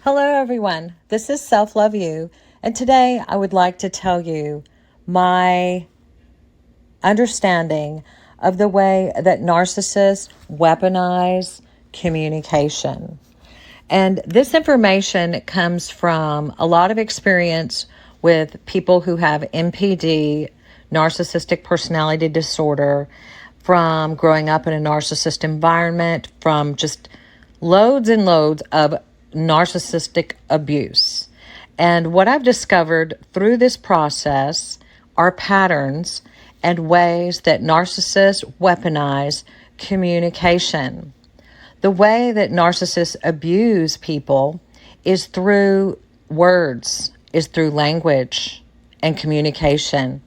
Hello, everyone. This is Self Love You, and today I would like to tell you my understanding of the way that narcissists weaponize communication. And this information comes from a lot of experience with people who have NPD, narcissistic personality disorder, from growing up in a narcissist environment, from just loads and loads of narcissistic abuse. And what I've discovered through this process are patterns and ways that narcissists weaponize communication. The way that narcissists abuse people is through words, is through language and communication.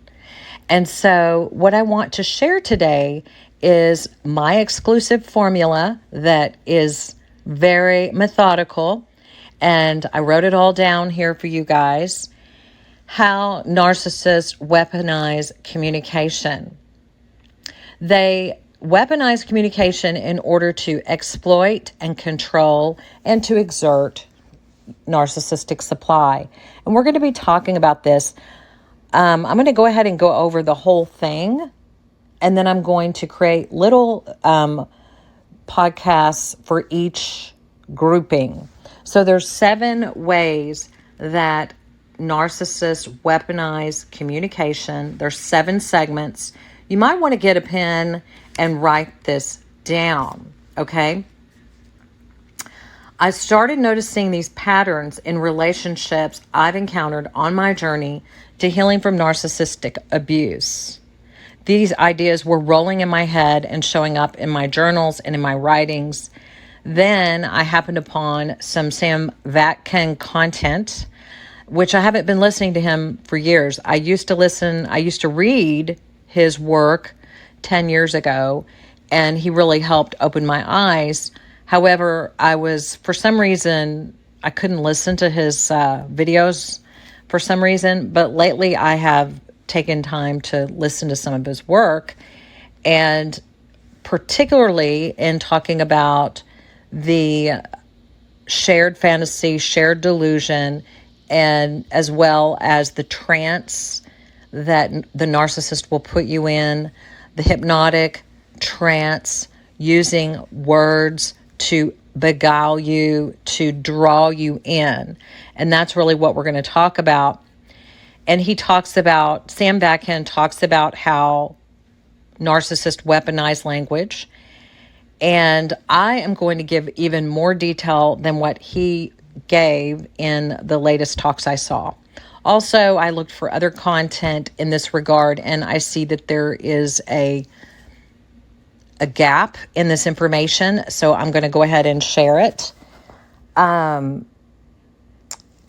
And so what I want to share today is my exclusive formula that is very methodical, and I wrote it all down here for you guys. How narcissists weaponize communication. They weaponize communication in order to exploit and control and to exert narcissistic supply. And we're going to be talking about this. I'm going to go ahead and go over the whole thing, and then I'm going to create little podcasts for each grouping. So there's 7 ways that narcissists weaponize communication. There's 7 segments. You might want to get a pen and write this down, okay? I started noticing these patterns in relationships I've encountered on my journey to healing from narcissistic abuse. These ideas were rolling in my head and showing up in my journals and in my writings. Then I happened upon some Sam Vatkin content, which I haven't been listening to him for years. I used to read his work 10 years ago, and he really helped open my eyes. However, for some reason, I couldn't listen to his videos for some reason, but lately I have taken time to listen to some of his work, and particularly in talking about the shared fantasy, shared delusion, and as well as the trance that the narcissist will put you in, the hypnotic trance, using words to beguile you, to draw you in. And that's really what we're going to talk about. And Sam Vatkin talks about how narcissists weaponize language. And I am going to give even more detail than what he gave in the latest talks I saw. Also, I looked for other content in this regard, and I see that there is a gap in this information, so I'm going to go ahead and share it.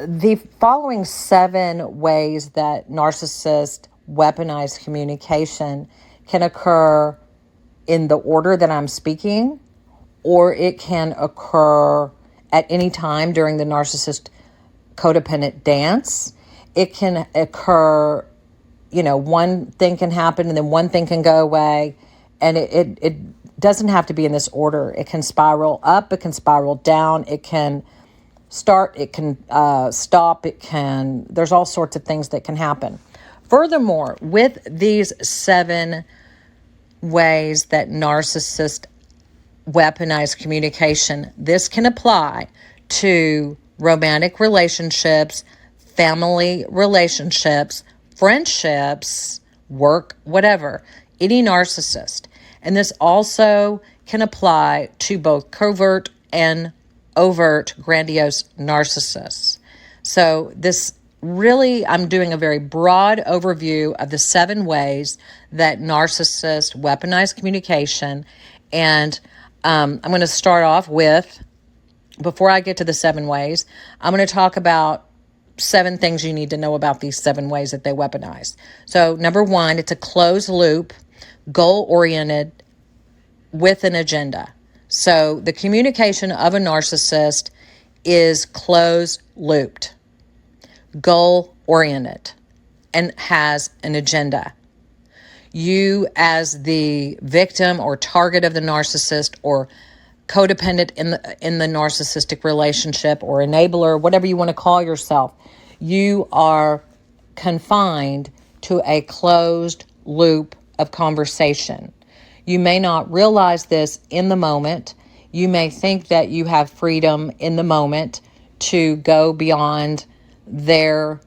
The following 7 ways that narcissists weaponize communication can occur in the order that I'm speaking, or it can occur at any time during the narcissist codependent dance. It can occur, one thing can happen and then one thing can go away. And it doesn't have to be in this order. It can spiral up, it can spiral down, it can start, it can stop, there's all sorts of things that can happen. Furthermore, with these 7 ways that narcissists weaponize communication, this can apply to romantic relationships, family relationships, friendships, work, whatever. Any narcissist. And this also can apply to both covert and overt grandiose narcissists. So I'm doing a very broad overview of the 7 ways that narcissists weaponize communication. And I'm going to start off with, before I get to the 7 ways, I'm going to talk about 7 things you need to know about these 7 ways that they weaponize. So number 1, it's a closed loop, goal-oriented, with an agenda. So the communication of a narcissist is closed-looped, goal-oriented, and has an agenda. You, as the victim or target of the narcissist, or codependent in the narcissistic relationship, or enabler, whatever you want to call yourself, you are confined to a closed loop of conversation. You may not realize this in the moment. You may think that you have freedom in the moment to go beyond their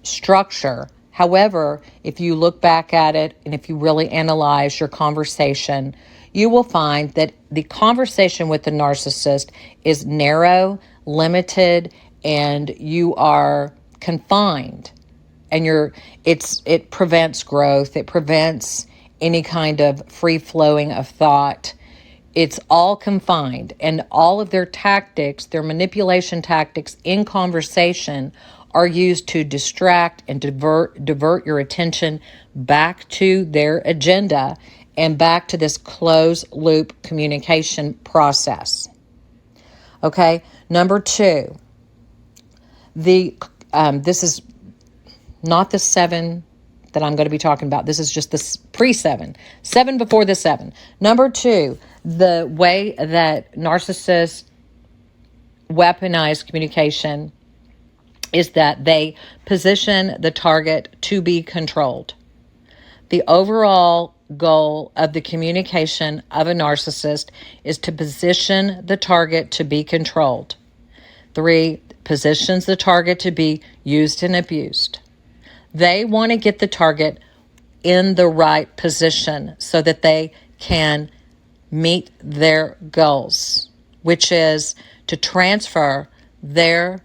structure. However, if you look back at it and if you really analyze your conversation, you will find that the conversation with the narcissist is narrow, limited, and you are confined. And it prevents growth. It prevents any kind of free flowing of thought. It's all confined, and all of their tactics, their manipulation tactics in conversation, are used to distract and divert your attention back to their agenda and back to this closed loop communication process. Okay, number 2, this is not the 7 that I'm going to be talking about. This is just the pre-7. 7 before the 7. Number 2, the way that narcissists weaponize communication is that they position the target to be controlled. The overall goal of the communication of a narcissist is to position the target to be controlled. 3, positions the target to be used and abused. They want to get the target in the right position so that they can meet their goals, which is to transfer their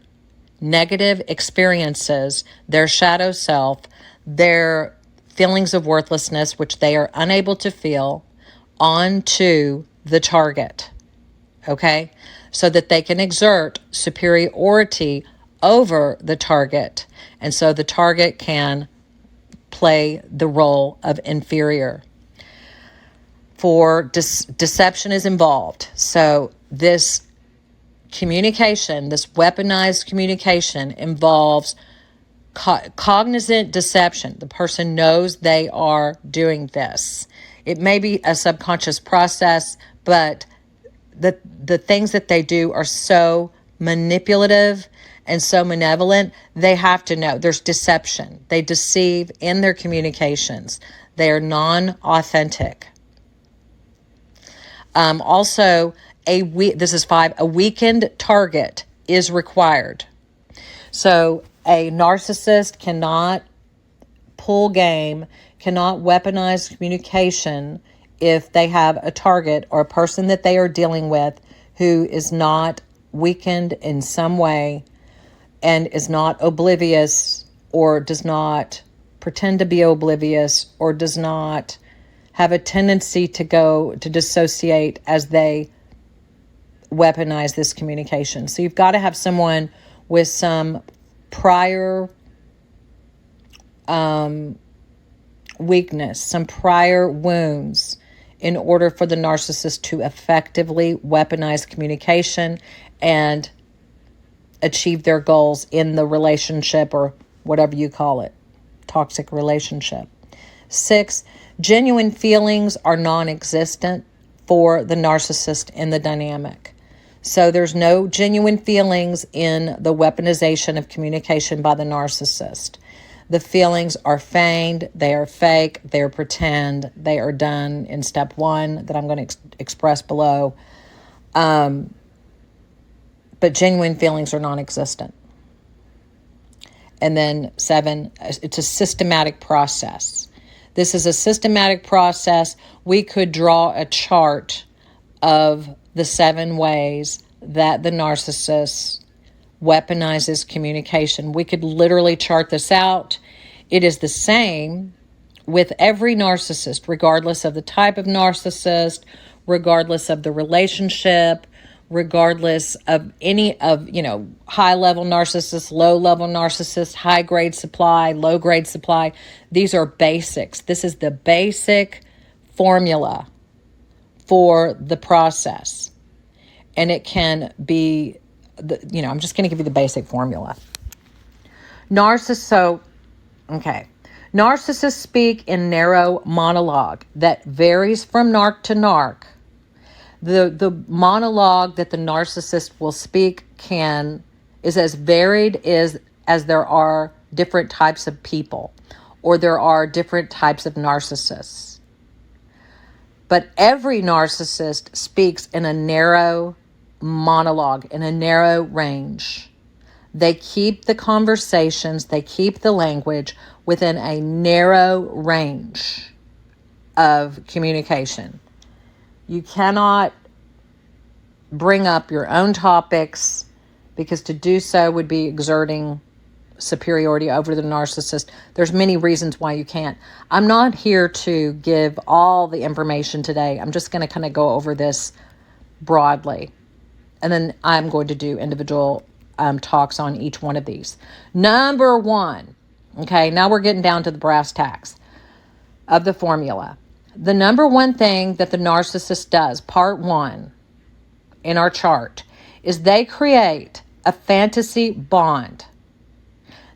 negative experiences, their shadow self, their feelings of worthlessness, which they are unable to feel, onto the target, okay? So that they can exert superiority over the target, and so the target can play the role of inferior. For deception is involved. So this communication, this weaponized communication, involves cognizant deception. The person knows they are doing this. It may be a subconscious process, but the things that they do are so manipulative and so malevolent, they have to know. There's deception. They deceive in their communications. They are non-authentic. Also, this is 5, a weakened target is required. So a narcissist cannot pull game, cannot weaponize communication if they have a target or a person that they are dealing with who is not weakened in some way and is not oblivious, or does not pretend to be oblivious, or does not have a tendency to dissociate as they weaponize this communication. So you've got to have someone with some prior weakness, some prior wounds, in order for the narcissist to effectively weaponize communication and achieve their goals in the relationship, or whatever you call it, toxic relationship. 6, genuine feelings are non-existent for the narcissist in the dynamic. So there's no genuine feelings in the weaponization of communication by the narcissist. The feelings are feigned, they are fake, they are pretend, they are done in step 1 that I'm going to express below. But genuine feelings are non-existent. And then 7, it's a systematic process. This is a systematic process. We could draw a chart of the 7 ways that the narcissist weaponizes communication. We could literally chart this out. It is the same with every narcissist, regardless of the type of narcissist, regardless of the relationship, regardless of any of, high-level narcissists, low-level narcissists, high-grade supply, low-grade supply. These are basics. This is the basic formula for the process. And it can be, I'm just going to give you the basic formula. Narcissists speak in narrow monologue that varies from narc to narc. The monologue that the narcissist will speak is as varied as there are different types of people, or there are different types of narcissists. But every narcissist speaks in a narrow monologue, in a narrow range. They keep the conversations, they keep the language within a narrow range of communication. You cannot bring up your own topics, because to do so would be exerting superiority over the narcissist. There's many reasons why you can't. I'm not here to give all the information today. I'm just going to kind of go over this broadly. And then I'm going to do individual talks on each one of these. Number one, okay, now we're getting down to the brass tacks of the formula. The number one thing that the narcissist does, part one in our chart, is they create a fantasy bond.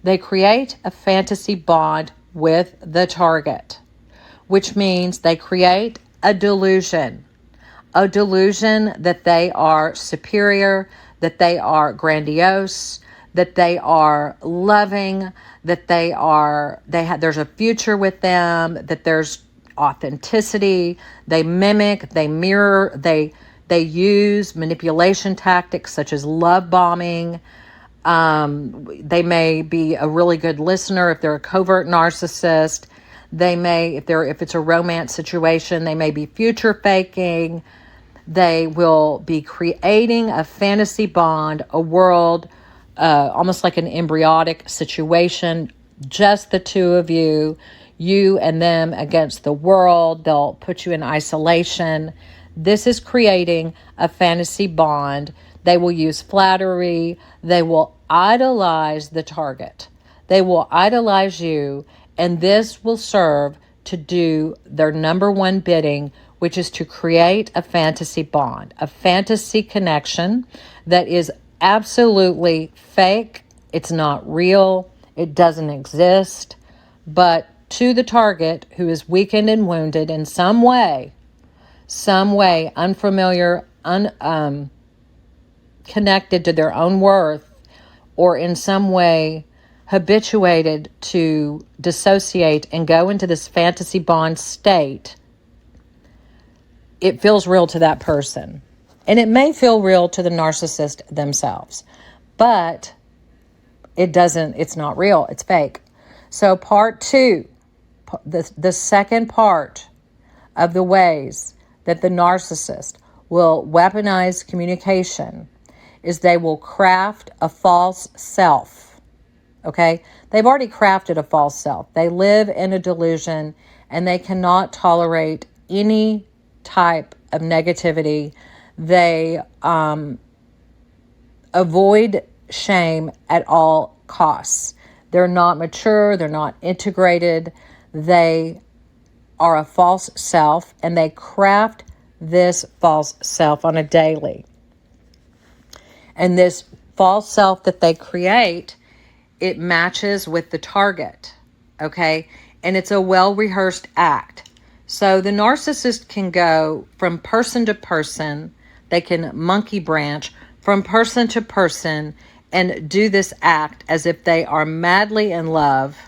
They create a fantasy bond with the target, which means they create a delusion that they are superior, that they are grandiose, that they are loving, that there's a future with them, that there's authenticity. They mimic, they mirror, they use manipulation tactics such as love bombing. They may be a really good listener if they're a covert narcissist. They may, if it's a romance situation, they may be future faking. They will be creating a fantasy bond, a world, almost like an embryonic situation, just the two of you and them against the world. They'll put you in isolation. This is creating a fantasy bond. They will use flattery. They will idolize the target. They will idolize you, and this will serve to do their number one bidding, which is to create a fantasy bond, a fantasy connection that is absolutely fake. It's not real. It doesn't exist. But to the target, who is weakened and wounded in some way, unfamiliar, connected to their own worth, or in some way habituated to dissociate and go into this fantasy bond state, it feels real to that person. And it may feel real to the narcissist themselves, but it's not real, it's fake. So part two, the second part of the ways that the narcissist will weaponize communication is they will craft a false self, okay? They've already crafted a false self. They live in a delusion, and they cannot tolerate any type of negativity. They avoid shame at all costs. They're not mature. They're not integrated. They are a false self, and they craft this false self on a daily. And this false self that they create, it matches with the target, okay? And it's a well-rehearsed act. So the narcissist can go from person to person. They can monkey branch from person to person and do this act as if they are madly in love,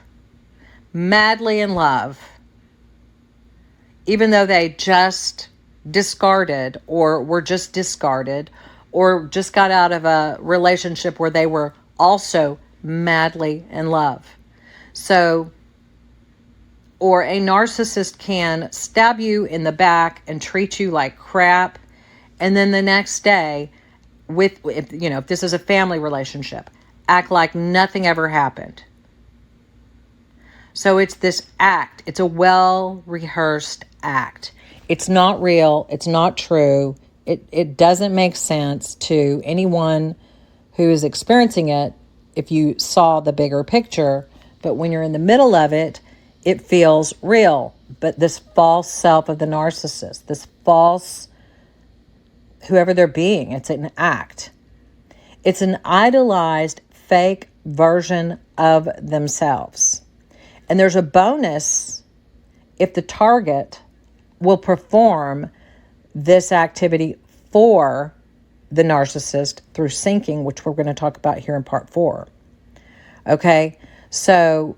even though they just discarded or were just discarded or just got out of a relationship where they were also madly in love. So, or a narcissist can stab you in the back and treat you like crap. And then the next day, if this is a family relationship, act like nothing ever happened. So it's this act. It's a well-rehearsed act. It's not real. It's not true. It doesn't make sense to anyone who is experiencing it if you saw the bigger picture. But when you're in the middle of it, it feels real. But this false self of the narcissist, this false, whoever they're being, it's an act. It's an idolized, fake version of themselves. And there's a bonus if the target will perform this activity for the narcissist through syncing, which we're going to talk about here in part 4. Okay, so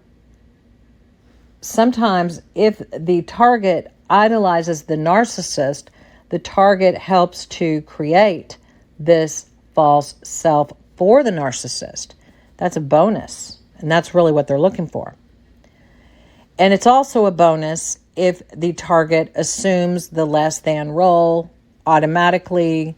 sometimes if the target idolizes the narcissist, the target helps to create this false self for the narcissist. That's a bonus, and that's really what they're looking for. And it's also a bonus if the target assumes the less than role automatically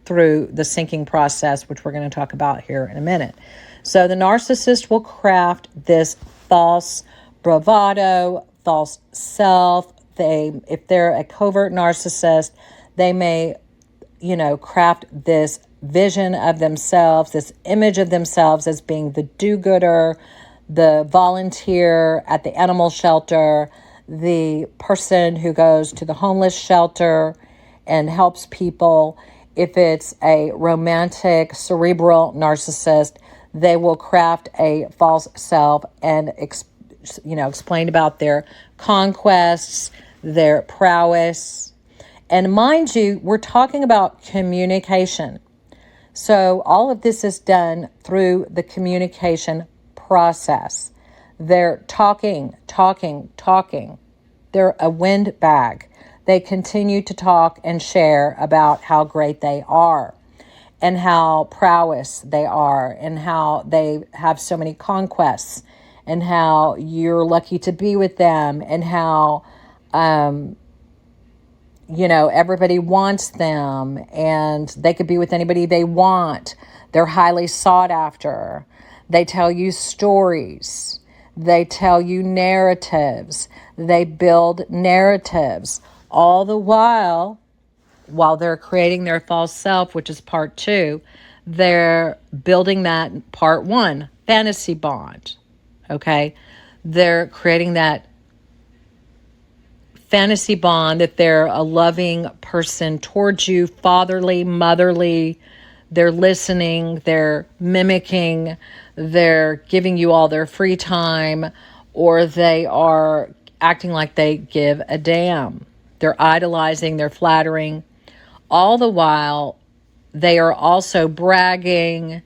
through the syncing process, which we're going to talk about here in a minute. So the narcissist will craft this false bravado, false self. If they're a covert narcissist, they may, craft this vision of themselves, this image of themselves as being the do-gooder, the volunteer at the animal shelter, the person who goes to the homeless shelter and helps people. If it's a romantic, cerebral narcissist, they will craft a false self and explain about their conquests, their prowess. And mind you, we're talking about communication. So all of this is done through the communication process. They're talking. They're a windbag. They continue to talk and share about how great they are and how prowess they are and how they have so many conquests and how you're lucky to be with them and how, everybody wants them and they could be with anybody they want. They're highly sought after. They tell you stories. They tell you narratives. They build narratives. All the while they're creating their false self, which is part 2, they're building that part 1, fantasy bond. Okay? They're creating that fantasy bond that they're a loving person towards you, fatherly, motherly. They're listening, they're mimicking, they're giving you all their free time, or they are acting like they give a damn. They're idolizing, they're flattering. All the while, they are also bragging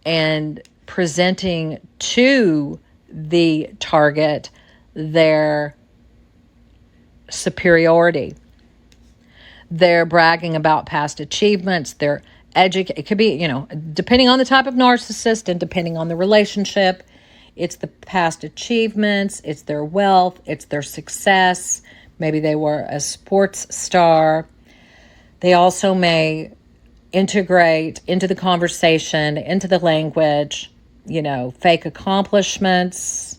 and presenting to the target their superiority. They're bragging about past achievements. It could be, depending on the type of narcissist and depending on the relationship, it's the past achievements, it's their wealth, it's their success. Maybe they were a sports star. They also may integrate into the conversation, into the language, fake accomplishments.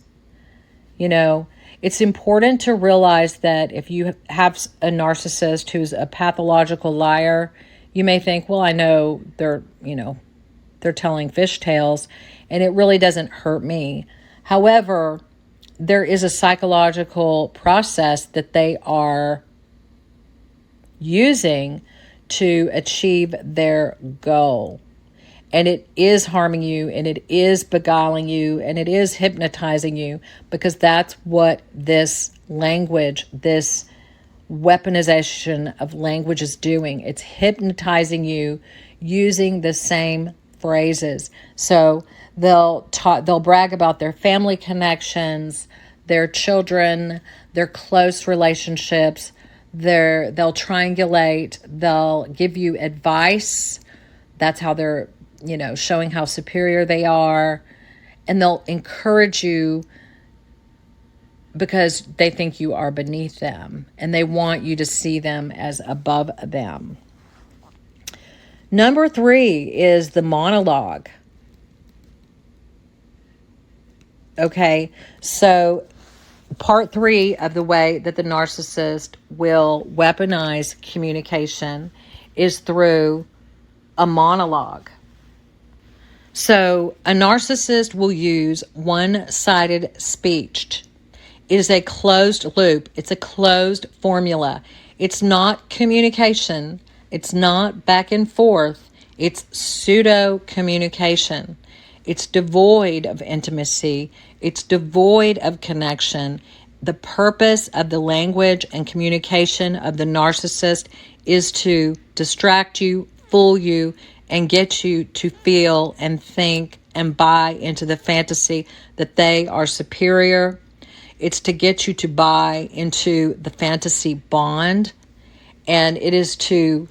It's important to realize that if you have a narcissist who's a pathological liar, you may think, well, I know they're telling fish tales, and it really doesn't hurt me. However, there is a psychological process that they are using to achieve their goal. And it is harming you, and it is beguiling you, and it is hypnotizing you, because that's what this language, this weaponization of language is doing. It's hypnotizing you using the same phrases. So they'll brag about their family connections, their children, their close relationships. They'll triangulate. They'll give you advice. That's how they're, showing how superior they are. And they'll encourage you because they think you are beneath them and they want you to see them as above them. Number 3 is the monologue. Okay, so part 3 of the way that the narcissist will weaponize communication is through a monologue. So a narcissist will use one-sided speech. It is a closed loop. It's a closed formula. It's not communication. It's not back and forth. It's pseudo communication. It's devoid of intimacy. It's devoid of connection. The purpose of the language and communication of the narcissist is to distract you, fool you, and get you to feel and think and buy into the fantasy that they are superior. It's to get you to buy into the fantasy bond, and it is to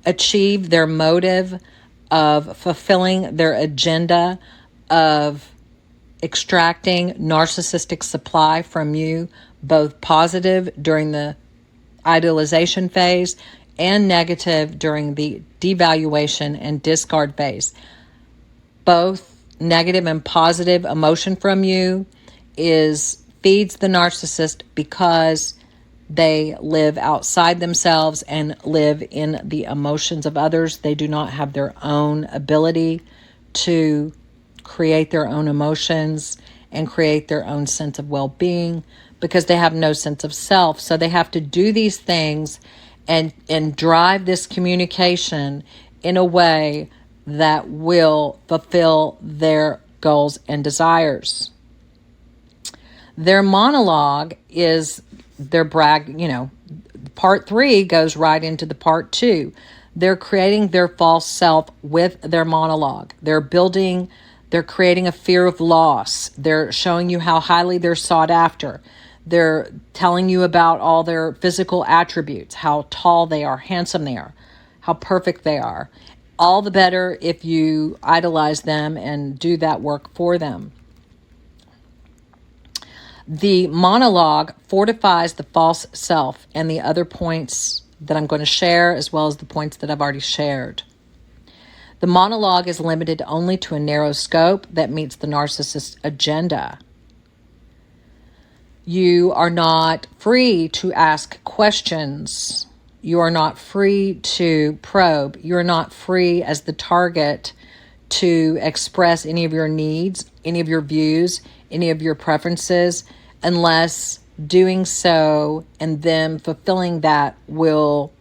achieve their motive of fulfilling their agenda of extracting narcissistic supply from you, both positive during the idealization phase and negative during the devaluation and discard phase. Both negative and positive emotion from you feeds the narcissist because they live outside themselves and live in the emotions of others. They do not have their own ability to create their own emotions and create their own sense of well-being because they have no sense of self. So they have to do these things and drive this communication in a way that will fulfill their goals and desires. Their monologue is their part 3 goes right into the part 2. They're creating their false self with their monologue. They're creating a fear of loss. They're showing you how highly they're sought after. They're telling you about all their physical attributes, how tall they are, handsome they are, how perfect they are. All the better if you idolize them and do that work for them. The monologue fortifies the false self and the other points that I'm going to share, as well as the points that I've already shared. The monologue is limited only to a narrow scope that meets the narcissist's agenda. You are not free to ask questions. You are not free to probe. You are not free as the target to express any of your needs, any of your views, any of your preferences, unless doing so and them fulfilling that will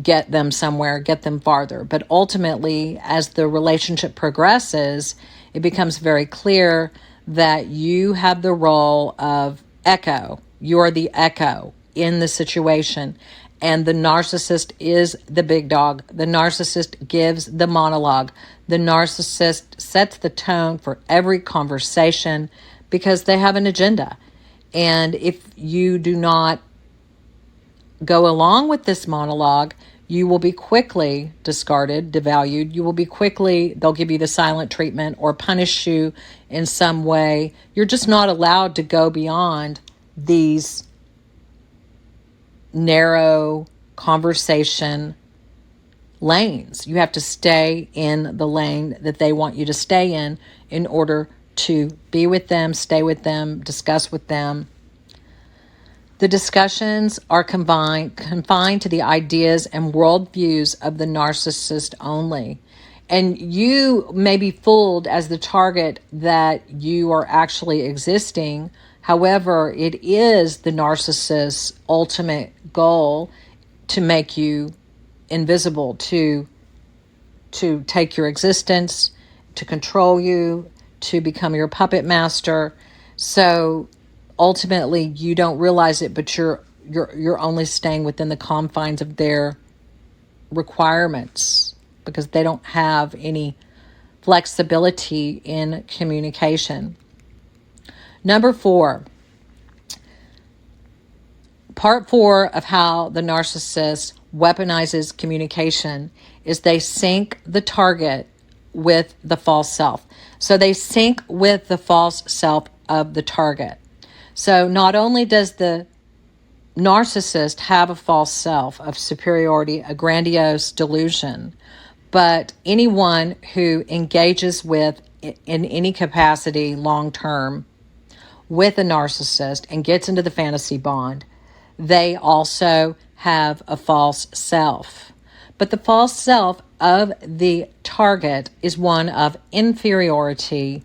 get them somewhere, get them farther. But ultimately, as the relationship progresses, it becomes very clear that you have the role of echo. You're the echo in the situation. And the narcissist is the big dog. The narcissist gives the monologue. The narcissist sets the tone for every conversation because they have an agenda. And if you do not go along with this monologue, you will be quickly discarded, devalued. They'll give you the silent treatment or punish you in some way. You're just not allowed to go beyond these narrow conversation lanes. You have to stay in the lane that they want you to stay in order to be with them, stay with them, discuss with them. The discussions are confined to the ideas and worldviews of the narcissist only. And you may be fooled as the target that you are actually existing. However, it is the narcissist's ultimate goal to make you invisible, to take your existence, to control you, to become your puppet master. So ultimately, you don't realize it, but you're only staying within the confines of their requirements because they don't have any flexibility in communication. Number 4, part 4 of how the narcissist weaponizes communication is they sync the target with the false self. So they sync with the false self of the target. So not only does the narcissist have a false self of superiority, a grandiose delusion, but anyone who engages with, in any capacity long-term, with a narcissist and gets into the fantasy bond, they also have a false self. But the false self of the target is one of inferiority.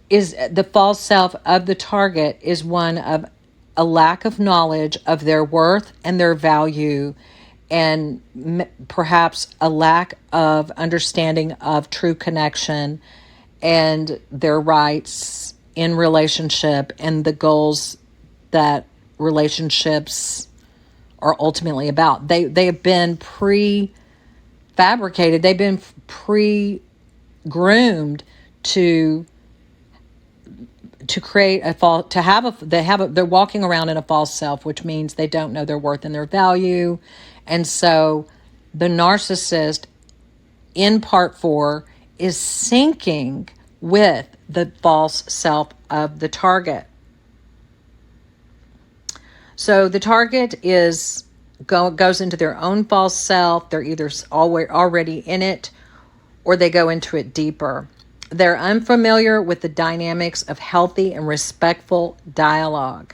The false self of the target is one of a lack of knowledge of their worth and their value, and perhaps a lack of understanding of true connection and their rights in relationship and the goals that relationships are ultimately about. They have been pre-fabricated. They've been pre-groomed to create a false, they're walking around in a false self, which means they don't know their worth and their value. And so the narcissist in part 4 is syncing with the false self of the target. So the target goes into their own false self. They're either already in it, or they go into it deeper. They're unfamiliar with the dynamics of healthy and respectful dialogue.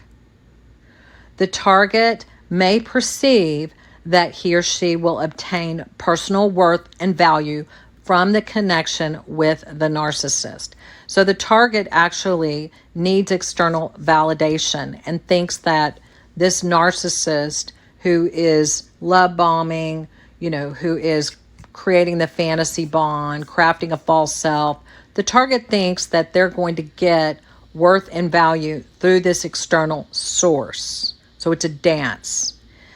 The target may perceive that he or she will obtain personal worth and value from the connection with the narcissist. So the target actually needs external validation and thinks that this narcissist who is love bombing, who is creating the fantasy bond, crafting a false self, the target thinks that they're going to get worth and value through this external source. So it's a dance.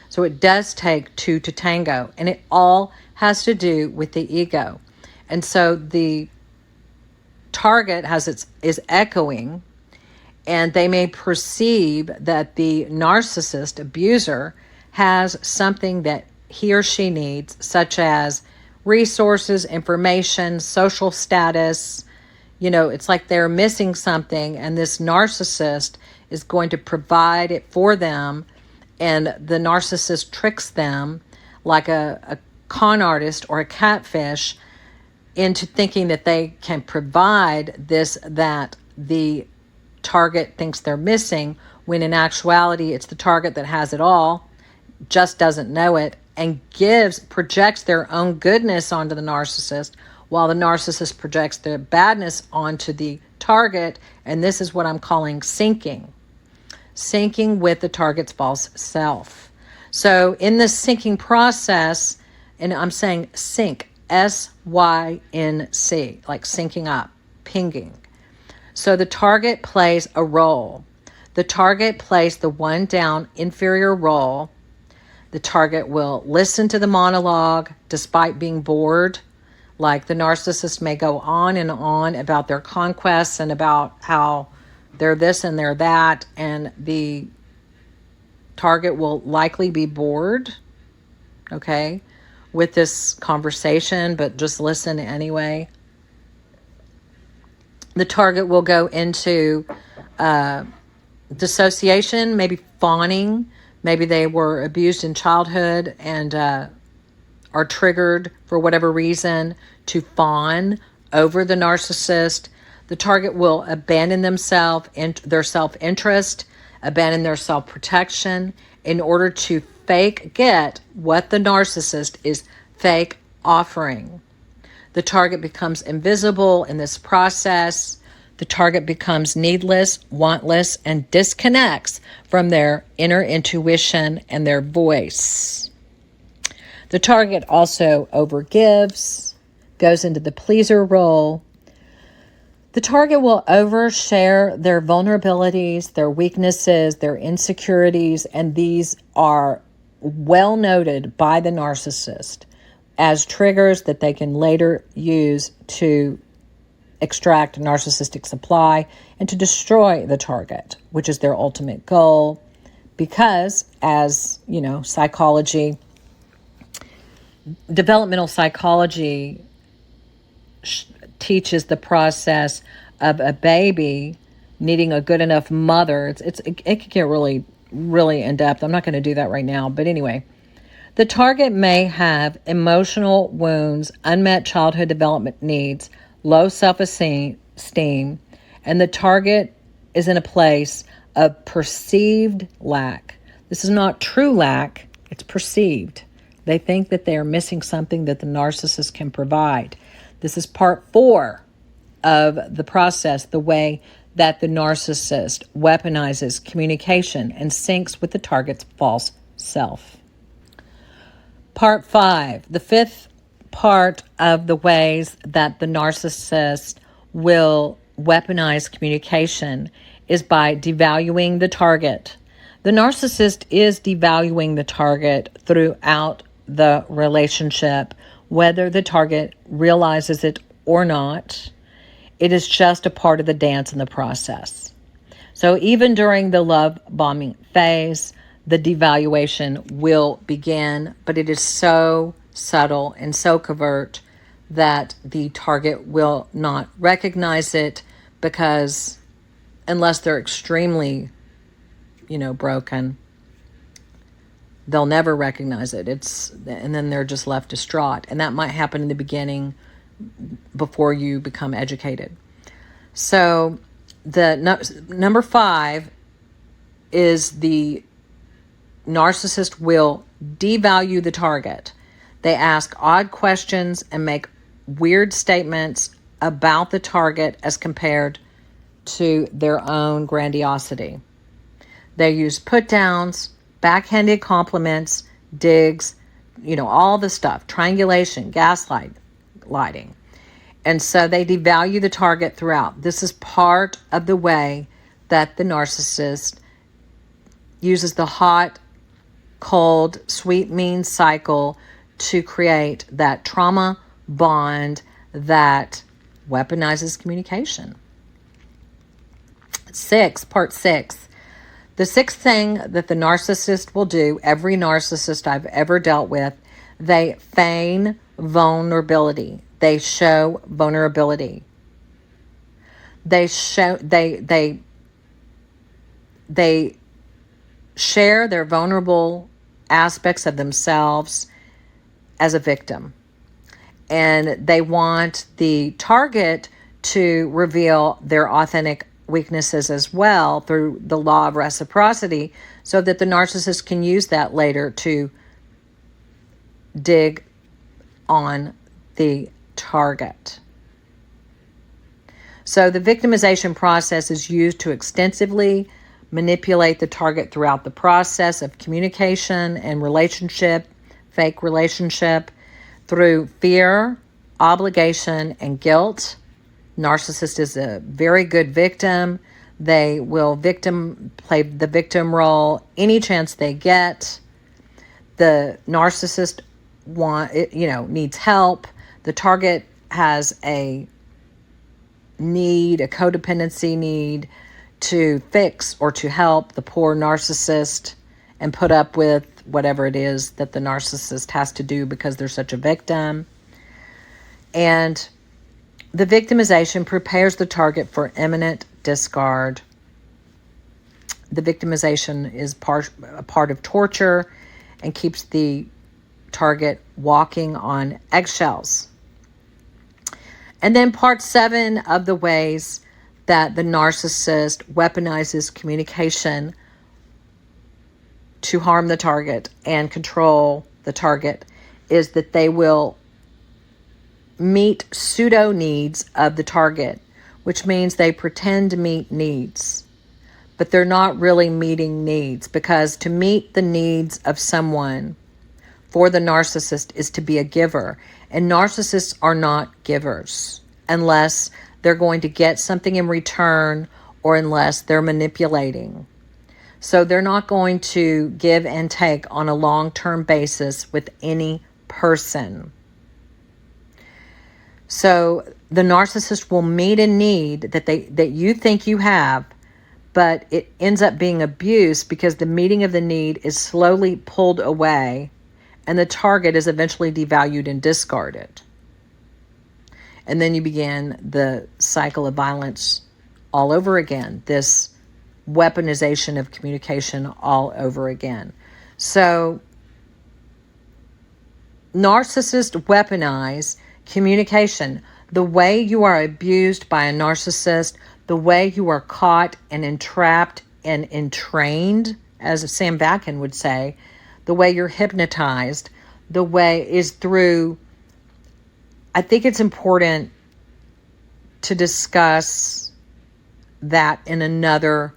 So it does take two to tango, and it all has to do with the ego. And so the target is echoing, and they may perceive that the narcissist abuser has something that he or she needs, such as resources, information, social status. It's like they're missing something, and this narcissist is going to provide it for them, and the narcissist tricks them like a con artist or a catfish into thinking that they can provide this that the target thinks they're missing, when in actuality it's the target that has it all, just doesn't know it, and projects their own goodness onto the narcissist, while the narcissist projects their badness onto the target. And this is what I'm calling syncing with the target's false self. So in this syncing process, and I'm saying sync, S-Y-N-C, like syncing up, pinging. So the target plays a role. The target plays the one down inferior role. The target will listen to the monologue despite being bored. Like the narcissist may go on and on about their conquests and about how they're this and they're that, and the target will likely be bored, okay, with this conversation, but just listen anyway. The target will go into dissociation, maybe fawning. Maybe they were abused in childhood and are triggered for whatever reason to fawn over the narcissist. The target will abandon themselves and their self-interest, abandon their self-protection in order to fake get what the narcissist is fake offering. The target becomes invisible in this process. The target becomes needless, wantless, and disconnects from their inner intuition and their voice. The target also overgives, goes into the pleaser role. The target will overshare their vulnerabilities, their weaknesses, their insecurities, and these are well noted by the narcissist as triggers that they can later use to extract narcissistic supply and to destroy the target, which is their ultimate goal. Because, as you know, developmental psychology teaches the process of a baby needing a good enough mother. It can get really, really in depth. I'm not going to do that right now. But anyway, the target may have emotional wounds, unmet childhood development needs, low self-esteem, and the target is in a place of perceived lack. This is not true lack, it's perceived. They think that they are missing something that the narcissist can provide. This is part 4 of the process, the way that the narcissist weaponizes communication and syncs with the target's false self. Part 5, the 5th part of the ways that the narcissist will weaponize communication is by devaluing the target. The narcissist is devaluing the target throughout the relationship, whether the target realizes it or not. It is just a part of the dance in the process. So even during the love bombing phase, the devaluation will begin, but it is so subtle and so covert that the target will not recognize it, because unless they're extremely, broken, they'll never recognize it. And then they're just left distraught. And that might happen in the beginning before you become educated. So the number 5 is the narcissist will devalue the target. They ask odd questions and make weird statements about the target as compared to their own grandiosity. They use put downs, backhanded compliments, digs, all the stuff, triangulation, gaslighting. And so they devalue the target throughout. This is part of the way that the narcissist uses the hot, cold, sweet, mean cycle to create that trauma bond that weaponizes communication. Part 6. The 6th thing that the narcissist will do, every narcissist I've ever dealt with, they feign vulnerability. They show vulnerability. They share their vulnerable aspects of themselves as a victim. And they want the target to reveal their authentic weaknesses as well through the law of reciprocity, so that the narcissist can use that later to dig on the target. So the victimization process is used to extensively manipulate the target throughout the process of communication and relationship, fake relationship, through fear, obligation, and guilt. Narcissist is a very good victim. They will play the victim role any chance they get. The narcissist needs help. The target has a codependency need to fix or to help the poor narcissist and put up with whatever it is that the narcissist has to do because they're such a victim. And the victimization prepares the target for imminent discard. The victimization is a part of torture and keeps the target walking on eggshells. And then part 7 of the ways that the narcissist weaponizes communication to harm the target and control the target is that they will meet pseudo needs of the target, which means they pretend to meet needs, but they're not really meeting needs, because to meet the needs of someone for the narcissist is to be a giver. And narcissists are not givers unless they're going to get something in return or unless they're manipulating. So they're not going to give and take on a long-term basis with any person. So the narcissist will meet a need that you think you have, but it ends up being abuse because the meeting of the need is slowly pulled away and the target is eventually devalued and discarded. And then you begin the cycle of violence all over again, this weaponization of communication all over again. So narcissists weaponize communication. The way you are abused by a narcissist, the way you are caught and entrapped and entrained, as Sam Batkin would say, the way you're hypnotized, the way is through, I think it's important to discuss that in another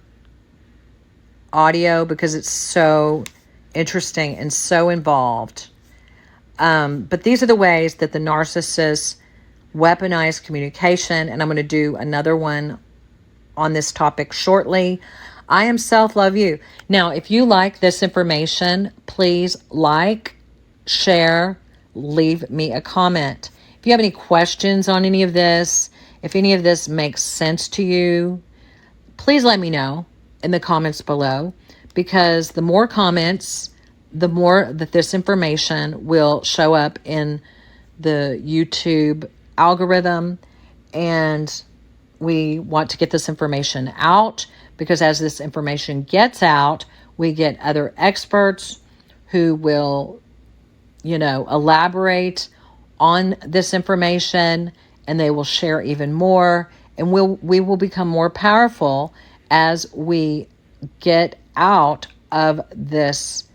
audio because it's so interesting and so involved. But these are the ways that the narcissist weaponized communication, and I'm going to do another one on this topic shortly. I am Self-Love You. Now, if you like this information, please like, share, leave me a comment. If you have any questions on any of this, if any of this makes sense to you, please let me know in the comments below, because the more comments, the more that this information will show up in the YouTube algorithm, and we want to get this information out, because as this information gets out, we get other experts who will, elaborate on this information, and they will share even more, and we will become more powerful as we get out of this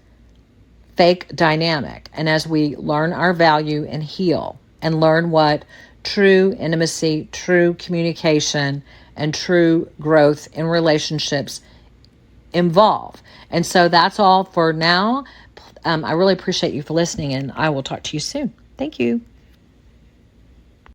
fake dynamic, and as we learn our value and heal and learn what true intimacy, true communication, and true growth in relationships involve. And so that's all for now. I really appreciate you for listening, and I will talk to you soon. Thank you.